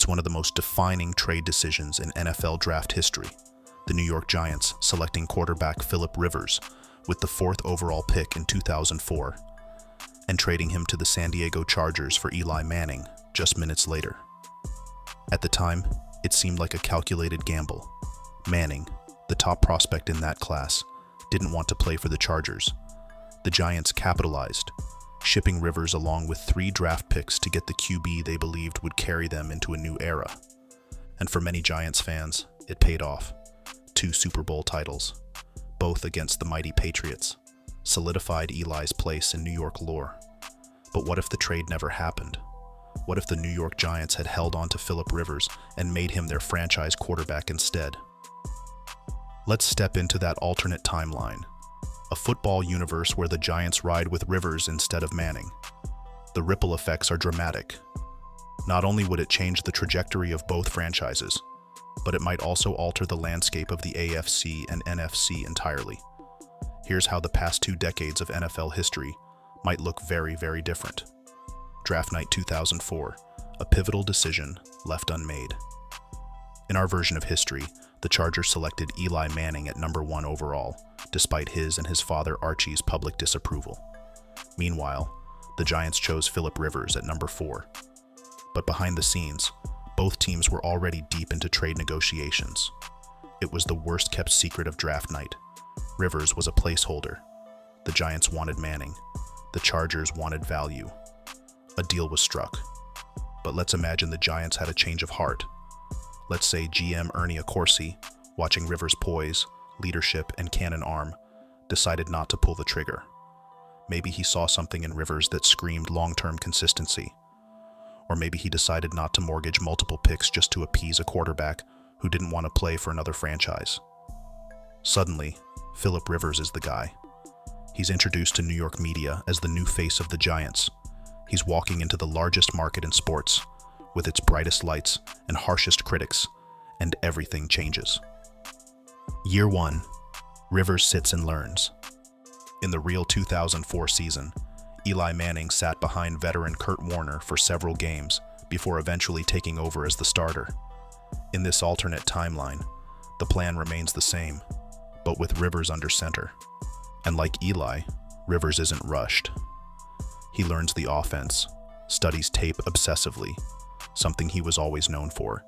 It's one of the most defining trade decisions in NFL draft history. The New York Giants selecting quarterback Philip Rivers with the 4th overall pick in 2004 and trading him to the San Diego Chargers for Eli Manning just minutes later. At the time, it seemed like a calculated gamble. Manning, the top prospect in that class, didn't want to play for the Chargers. The Giants capitalized, shipping Rivers along with 3 draft picks to get the QB they believed would carry them into a new era. And for many Giants fans, it paid off. 2 Super Bowl titles, both against the mighty Patriots, solidified Eli's place in New York lore. But what if the trade never happened? What if the New York Giants had held on to Philip Rivers and made him their franchise quarterback instead? Let's step into that alternate timeline, a football universe where the Giants ride with Rivers instead of Manning. The ripple effects are dramatic. Not only would it change the trajectory of both franchises, but it might also alter the landscape of the AFC and NFC entirely. Here's how the past 2 decades of NFL history might look very, very different. Draft night 2004, a pivotal decision left unmade. In our version of history, the Chargers selected Eli Manning at number 1 overall, despite his and his father Archie's public disapproval. Meanwhile, the Giants chose Philip Rivers at number 4. But behind the scenes, both teams were already deep into trade negotiations. It was the worst-kept secret of draft night. Rivers was a placeholder. The Giants wanted Manning. The Chargers wanted value. A deal was struck. But let's imagine the Giants had a change of heart. Let's say GM Ernie Accorsi, watching Rivers' poise, leadership, and cannon arm, decided not to pull the trigger. Maybe he saw something in Rivers that screamed long-term consistency. Or maybe he decided not to mortgage multiple picks just to appease a quarterback who didn't want to play for another franchise. Suddenly, Philip Rivers is the guy. He's introduced to New York media as the new face of the Giants. He's walking into the largest market in sports, with its brightest lights and harshest critics, and everything changes. Year 1, Rivers sits and learns. In the real 2004 season, Eli Manning sat behind veteran Kurt Warner for several games before eventually taking over as the starter. In this alternate timeline, the plan remains the same, but with Rivers under center. And like Eli, Rivers isn't rushed. He learns the offense, studies tape obsessively, something he was always known for,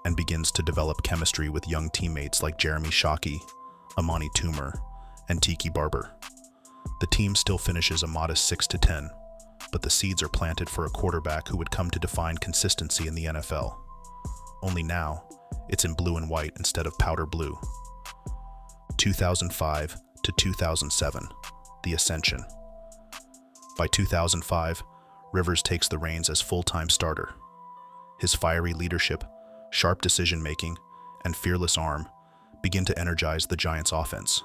and begins to develop chemistry with young teammates like Jeremy Shockey, Amani Toomer, and Tiki Barber. The team still finishes a modest 6-10, but the seeds are planted for a quarterback who would come to define consistency in the NFL. Only now, it's in blue and white instead of powder blue. 2005 to 2007, the ascension. By 2005, Rivers takes the reins as full-time starter. His fiery leadership, sharp decision-making, and fearless arm begin to energize the Giants' offense.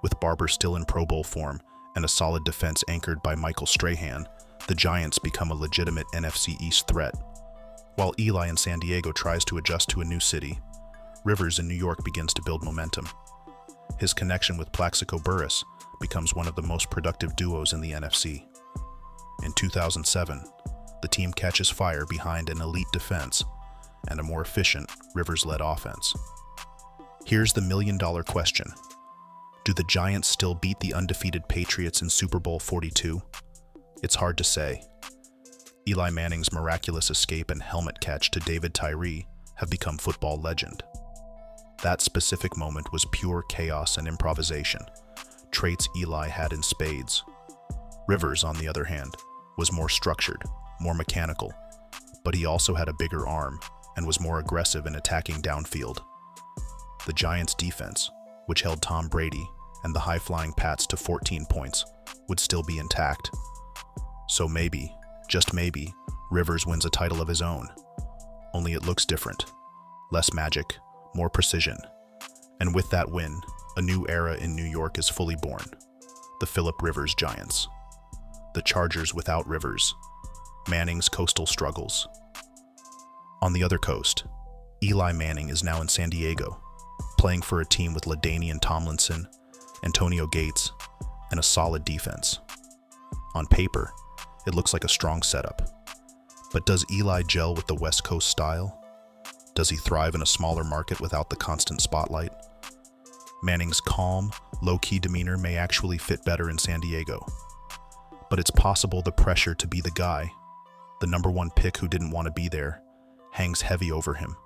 With Barber still in Pro Bowl form and a solid defense anchored by Michael Strahan, the Giants become a legitimate NFC East threat. While Eli in San Diego tries to adjust to a new city, Rivers in New York begins to build momentum. His connection with Plaxico Burress becomes one of the most productive duos in the NFC. In 2007, the team catches fire behind an elite defense and a more efficient Rivers-led offense. Here's the million-dollar question. Do the Giants still beat the undefeated Patriots in Super Bowl 42? It's hard to say. Eli Manning's miraculous escape and helmet catch to David Tyree have become football legend. That specific moment was pure chaos and improvisation, traits Eli had in spades. Rivers, on the other hand, was more structured, more mechanical, but he also had a bigger arm and was more aggressive in attacking downfield. The Giants' defense, which held Tom Brady and the high-flying Pats to 14 points, would still be intact. So maybe, just maybe, Rivers wins a title of his own. Only it looks different. Less magic, more precision. And with that win, a new era in New York is fully born. The Philip Rivers Giants. The Chargers without Rivers. Manning's coastal struggles. On the other coast, Eli Manning is now in San Diego, playing for a team with LaDainian Tomlinson, Antonio Gates, and a solid defense. On paper, it looks like a strong setup. But does Eli gel with the West Coast style? Does he thrive in a smaller market without the constant spotlight? Manning's calm, low-key demeanor may actually fit better in San Diego. But it's possible the pressure to be the guy, the number one pick who didn't want to be there, hangs heavy over him.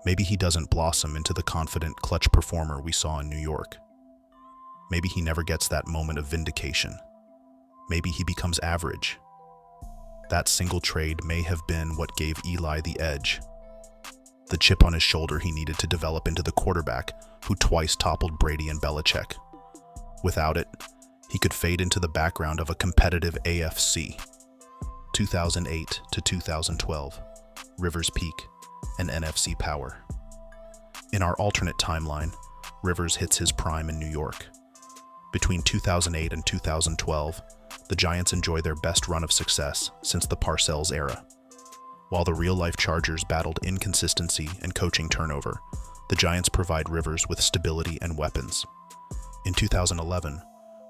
Maybe he doesn't blossom into the confident, clutch performer we saw in New York. Maybe he never gets that moment of vindication. Maybe he becomes average. That single trade may have been what gave Eli the edge. The chip on his shoulder he needed to develop into the quarterback who twice toppled Brady and Belichick. Without it, he could fade into the background of a competitive AFC. 2008 to 2012, Rivers' peak, and NFC power. In our alternate timeline, Rivers hits his prime in New York. Between 2008 and 2012, the Giants enjoy their best run of success since the Parcells era. While the real-life Chargers battled inconsistency and coaching turnover, the Giants provide Rivers with stability and weapons. In 2011,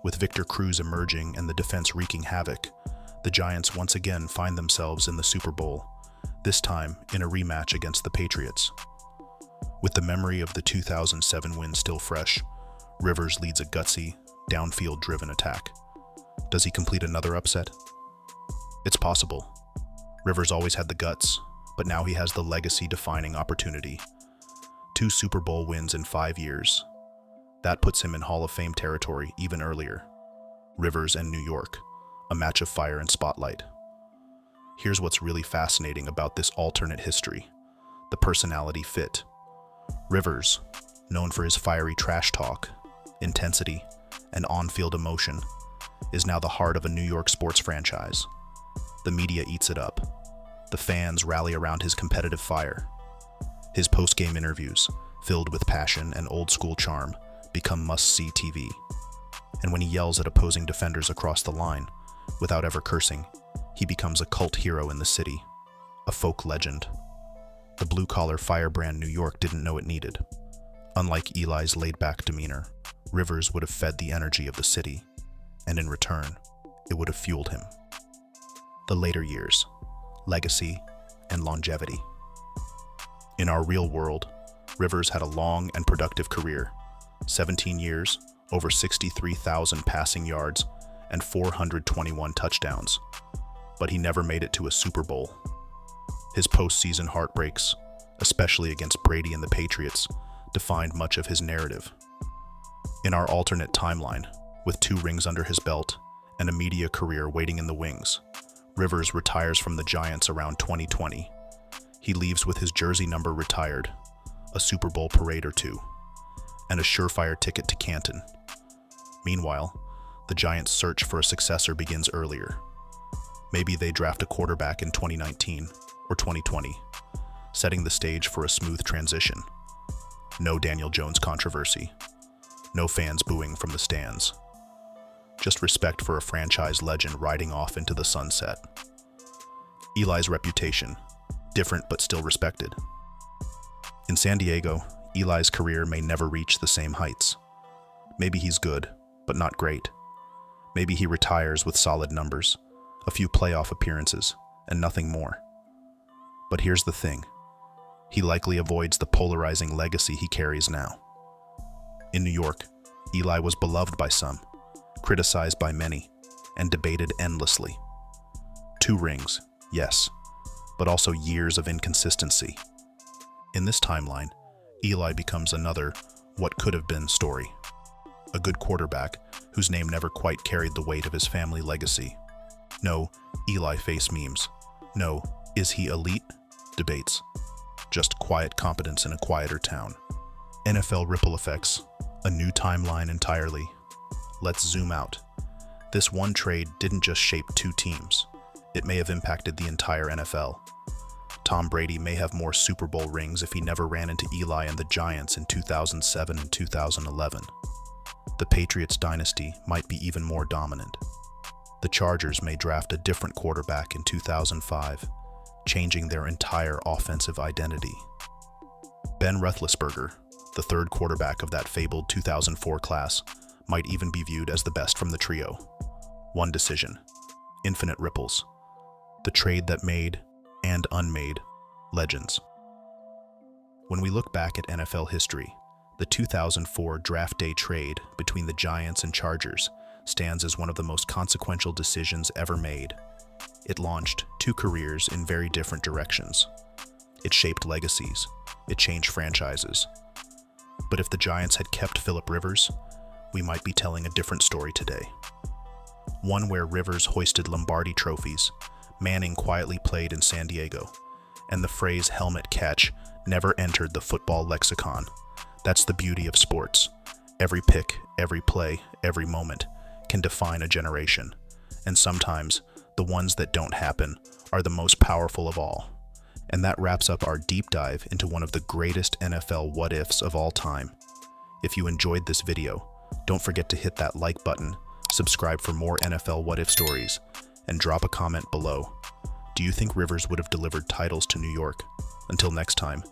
with Victor Cruz emerging and the defense wreaking havoc, the Giants once again find themselves in the Super Bowl, this time in a rematch against the Patriots. With the memory of the 2007 win still fresh, Rivers leads a gutsy, downfield-driven attack. Does he complete another upset? It's possible. Rivers always had the guts, but now he has the legacy-defining opportunity. 2 Super Bowl wins in 5 years. That puts him in Hall of Fame territory even earlier. Rivers and New York, a match of fire and spotlight. Here's what's really fascinating about this alternate history: the personality fit. Rivers, known for his fiery trash talk, intensity, and on-field emotion, is now the heart of a New York sports franchise. The media eats it up. The fans rally around his competitive fire. His post-game interviews, filled with passion and old-school charm, become must-see TV. And when he yells at opposing defenders across the line, without ever cursing, he becomes a cult hero in the city, a folk legend. The blue-collar firebrand New York didn't know it needed. Unlike Eli's laid-back demeanor, Rivers would have fed the energy of the city, and in return, it would have fueled him. The later years, legacy, and longevity. In our real world, Rivers had a long and productive career, 17 years, over 63,000 passing yards, and 421 touchdowns, but he never made it to a Super Bowl. His postseason heartbreaks, especially against Brady and the Patriots, defined much of his narrative. In our alternate timeline, with 2 rings under his belt and a media career waiting in the wings, Rivers retires from the Giants around 2020. He leaves with his jersey number retired, a Super Bowl parade or 2, and a surefire ticket to Canton. Meanwhile, the Giants' search for a successor begins earlier. Maybe they draft a quarterback in 2019 or 2020, setting the stage for a smooth transition. No Daniel Jones controversy. No fans booing from the stands. Just respect for a franchise legend riding off into the sunset. Eli's reputation, different but still respected. In San Diego, Eli's career may never reach the same heights. Maybe he's good, but not great. Maybe he retires with solid numbers, a few playoff appearances, and nothing more. But here's the thing. He likely avoids the polarizing legacy he carries now. In New York, Eli was beloved by some, criticized by many, and debated endlessly. 2 rings, yes, but also years of inconsistency. In this timeline, Eli becomes another what could have been story. A good quarterback whose name never quite carried the weight of his family legacy. No Eli face memes. No is he elite debates. Just quiet competence in a quieter town. NFL ripple effects, a new timeline entirely. Let's zoom out. This one trade didn't just shape 2 teams. It may have impacted the entire NFL. Tom Brady may have more Super Bowl rings if he never ran into Eli and the Giants in 2007 and 2011. The Patriots dynasty might be even more dominant. The Chargers may draft a different quarterback in 2005, changing their entire offensive identity. Ben Roethlisberger, the 3rd quarterback of that fabled 2004 class, might even be viewed as the best from the trio. One decision, infinite ripples. the trade that made and unmade legends. When we look back at NFL history, the 2004 draft day trade between the Giants and Chargers stands as one of the most consequential decisions ever made. It launched two careers in very different directions. It shaped legacies. It changed franchises. But if the Giants had kept Philip Rivers, we might be telling a different story today. One where Rivers hoisted Lombardi trophies, Manning quietly played in San Diego, and the phrase helmet catch never entered the football lexicon. That's the beauty of sports. Every pick, every play, every moment can define a generation. And sometimes, the ones that don't happen are the most powerful of all. And that wraps up our deep dive into one of the greatest NFL what-ifs of all time. If you enjoyed this video, don't forget to hit that like button, subscribe for more NFL what-if stories, and drop a comment below. Do you think Rivers would have delivered titles to New York? Until next time,